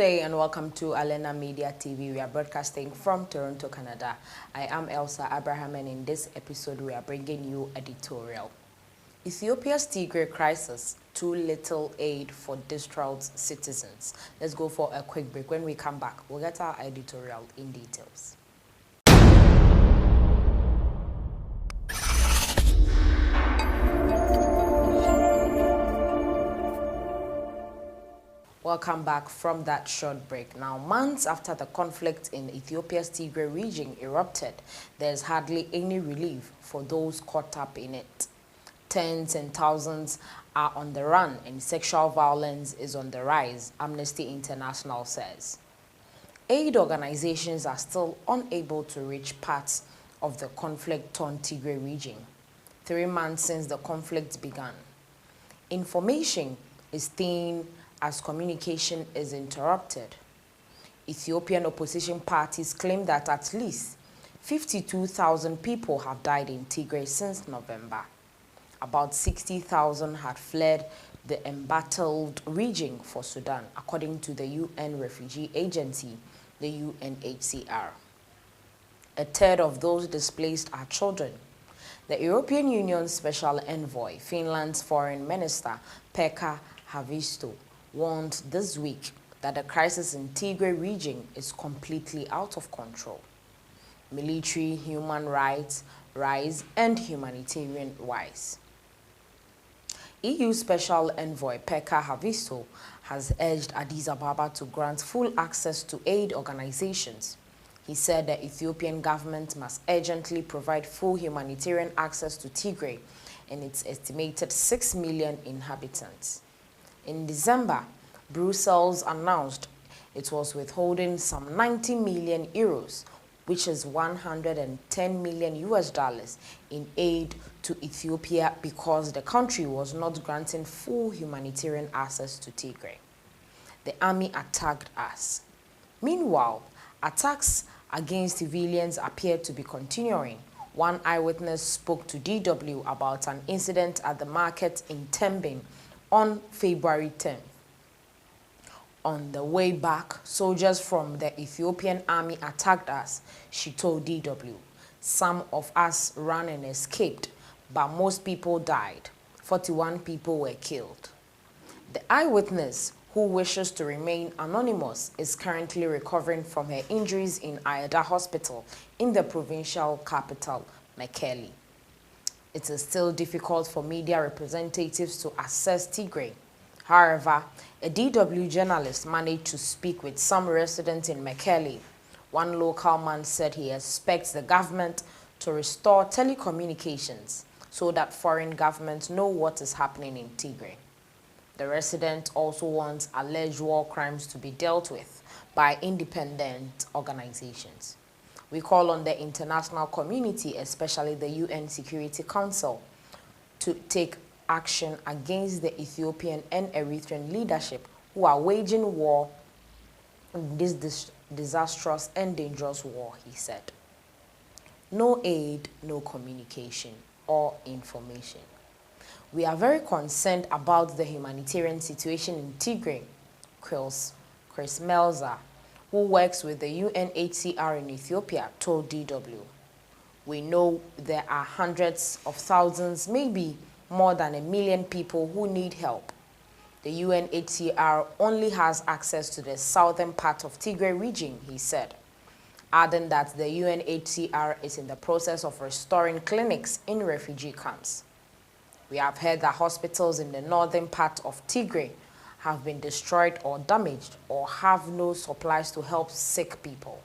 day and welcome to Alena Media TV. We are broadcasting from Toronto, Canada. I am Elsa Abraham, and in this episode we are bringing you editorial. Ethiopia's Tigray crisis, too little aid for distraught citizens. Let's go for a quick break. When we come back, we'll get our editorial in details. Welcome back from that short break. Now, months after the conflict in Ethiopia's Tigray region erupted, there's hardly any relief for those caught up in it. Tens and thousands are on the run and sexual violence is on the rise, Amnesty International says. Aid organizations are still unable to reach parts of the conflict-torn Tigray region, 3 months since the conflict began. Information is thin as communication is interrupted. Ethiopian opposition parties claim that at least 52,000 people have died in Tigray since November. About 60,000 had fled the embattled region for Sudan, according to the UN Refugee Agency, the UNHCR. A third of those displaced are children. The European Union's Special Envoy, Finland's Foreign Minister, Pekka Haavisto, warned this week that the crisis in Tigray region is completely out of control. Military, human rights rise and humanitarian wise. EU Special Envoy Pekka Haavisto has urged Addis Ababa to grant full access to aid organizations. He said the Ethiopian government must urgently provide full humanitarian access to Tigray and its estimated 6 million inhabitants. In December, Brussels announced it was withholding some 90 million euros, which is $110 million in aid to Ethiopia because the country was not granting full humanitarian access to Tigray. The army attacked us. Meanwhile, attacks against civilians appear to be continuing. One eyewitness spoke to DW about an incident at the market in Tembin on February 10th. On the way back, soldiers from the Ethiopian army attacked us, she told DW. Some of us ran and escaped, but most people died. 41 people were killed. The eyewitness, who wishes to remain anonymous, is currently recovering from her injuries in Ayada Hospital in the provincial capital, Mekelle. It is still difficult for media representatives to assess Tigray. However, a DW journalist managed to speak with some residents in Mekelle. One local man said he expects the government to restore telecommunications so that foreign governments know what is happening in Tigray. The resident also wants alleged war crimes to be dealt with by independent organizations. We call on the international community, especially the UN Security Council, to take action against the Ethiopian and Eritrean leadership who are waging war in this disastrous and dangerous war, he said. No aid, no communication or information. We are very concerned about the humanitarian situation in Tigray, Chris Melzer, who works with the UNHCR in Ethiopia, told DW. We know there are hundreds of thousands, maybe more than 1 million people who need help. The UNHCR only has access to the southern part of Tigray region, he said, adding that the UNHCR is in the process of restoring clinics in refugee camps. We have heard that hospitals in the northern part of Tigray have been destroyed or damaged or have no supplies to help sick people,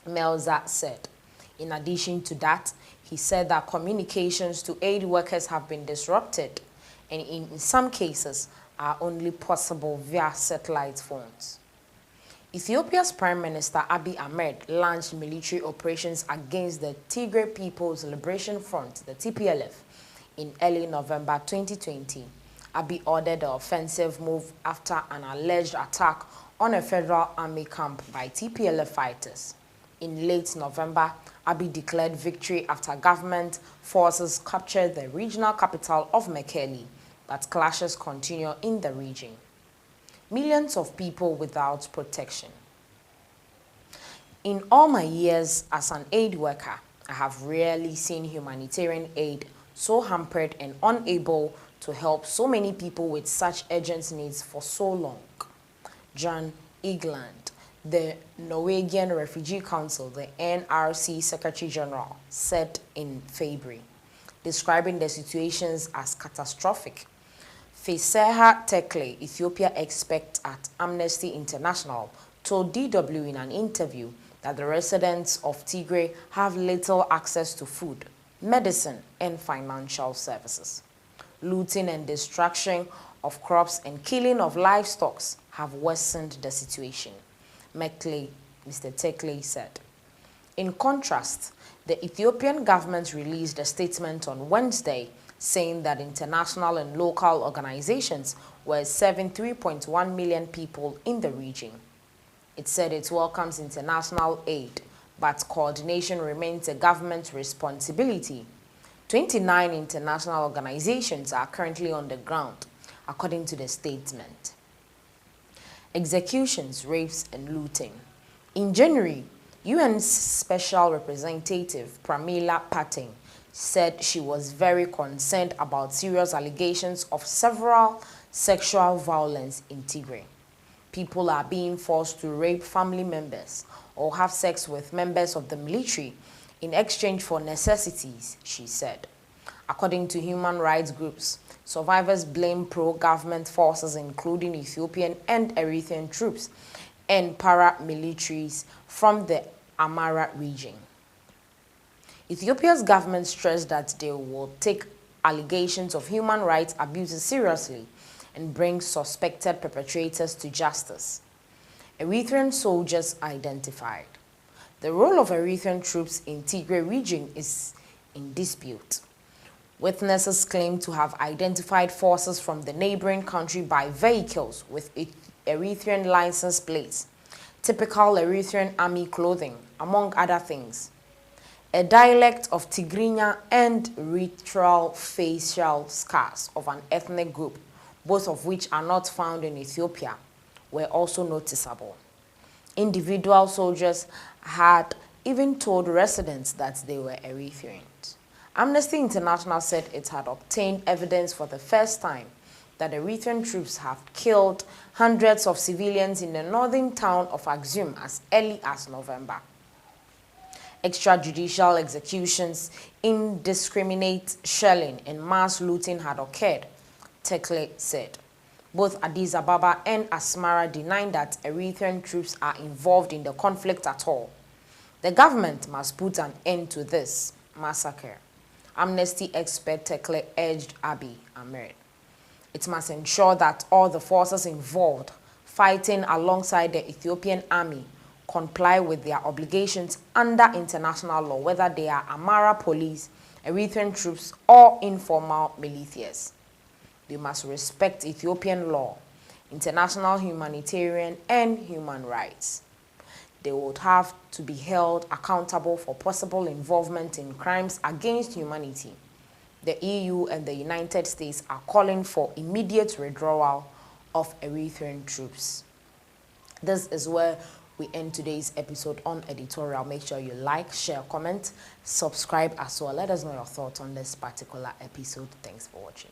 Melzer said. In addition to that, he said that communications to aid workers have been disrupted and in some cases are only possible via satellite phones. Ethiopia's Prime Minister Abiy Ahmed launched military operations against the Tigray People's Liberation Front, the TPLF, in early November 2020. Abiy ordered the offensive move after an alleged attack on a federal army camp by TPLF fighters. In late November, Abiy declared victory after government forces captured the regional capital of Mekelle, but clashes continue in the region. millions of people without protection. In all my years as an aid worker, I have rarely seen humanitarian aid so hampered and unable to help so many people with such urgent needs for so long. John Egeland, the Norwegian Refugee Council, the NRC Secretary General, said in February, describing the situations as catastrophic. Fiseha Tekle, Ethiopia expert at Amnesty International, told DW in an interview that the residents of Tigray have little access to food, medicine, and financial services. Looting and destruction of crops and killing of livestock have worsened the situation, Mr. Tekle said. In contrast, the Ethiopian government released a statement on Wednesday saying that international and local organizations were serving 3.1 million people in the region. It said it welcomes international aid, but coordination remains a government responsibility. 29 international organizations are currently on the ground, according to the statement. Executions, rapes, and looting. In January, UN's Special Representative Pramila Patten said she was very concerned about serious allegations of several sexual violence in Tigray. People are being forced to rape family members or have sex with members of the military in exchange for necessities, she said. According to human rights groups, survivors blame pro-government forces including Ethiopian and Eritrean troops and paramilitaries from the Amhara region. Ethiopia's government stressed that they will take allegations of human rights abuses seriously and bring suspected perpetrators to justice. Eritrean soldiers identified. The role of Eritrean troops in Tigray region is in dispute. Witnesses claim to have identified forces from the neighboring country by vehicles with Eritrean license plates, typical Eritrean army clothing, among other things. A dialect of Tigrinya and ritual facial scars of an ethnic group, both of which are not found in Ethiopia, were also noticeable. Individual soldiers had even told residents that they were Eritreans. Amnesty International said it had obtained evidence for the first time that Eritrean troops have killed hundreds of civilians in the northern town of Axum as early as November. Extrajudicial executions, indiscriminate shelling, and mass looting had occurred, Tekle said. Both Addis Ababa and Asmara denied that Eritrean troops are involved in the conflict at all. The government must put an end to this massacre. Amnesty expert Tekle urged Abiy Ahmed. It must ensure that all the forces involved fighting alongside the Ethiopian army comply with their obligations under international law, whether they are Amhara police, Eritrean troops, or informal militias. They must respect Ethiopian law, international humanitarian and human rights. They would have to be held accountable for possible involvement in crimes against humanity. The EU and the United States are calling for immediate withdrawal of Eritrean troops. This is where we end today's episode on editorial. Make sure you like, share, comment, subscribe as well. Let us know your thoughts on this particular episode. Thanks for watching.